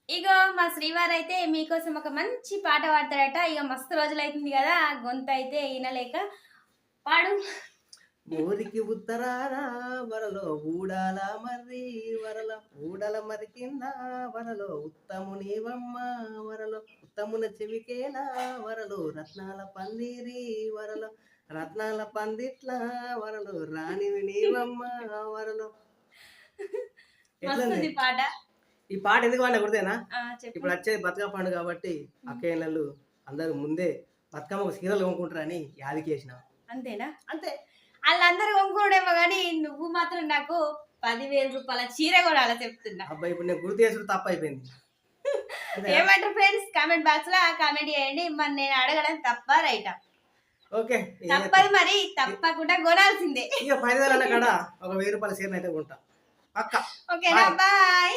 ఇగో మా శ్రీవారు అయితే మీకోసం ఒక మంచి పాట పాడతాడట. ఇక మస్తు రోజులైతుంది కదా గొంతు అయితే ఈనలేక పాడు. ఊరికి ఉత్తరాన వరలో ఊడాల మర్రి వరల ఊడల మరి కింద వరలో ఉత్తమునివమ్మ వరలో ఉత్తమున చెవికేల వరలో రత్నాల పందిరి వరలో రత్నాల పందిట్ల వరలో రాణివి నీవమ్మ వరలో. ఎట్లుంది మస్తుంది పాట. ఈ పాట ఎందుకు వాళ్ళ గుర్తేనా? చెప్పు. ఇప్పుడు వచ్చేది బతుకమ్మ పండుగ కాబట్టి అక్కయ్యలు అందరూ ముందే బతుకమ్మ సీరలు కొనుక్కుంటారని యాదికి చేసిన. అంతేనా? అంతే. వాళ్ళందరూ కొనుక్కోడేమో కానీ నువ్వు మాత్రం నాకు 10,000 రూపాయల చీర కొనాలి చెప్తున్నా. అబ్బాయి ఇప్పుడు నేను గుర్తు చేసుడు తప్పు అయిపోయింది. ఏమంటారు ఫ్రెండ్స్? కామెంట్ బాక్స్ లో కామెంట్ చేయండి. మరి నేను అడగడం తప్ప రైటా? ఓకే, తప్పదు మరి, తప్పకుండా కొనాల్సిందే. ఇక 10,000 అన్న కాడ ఒక 1000 రూపాయల చీరను అయితే కొంటా పక్క. ఓకేనా? బాయ్.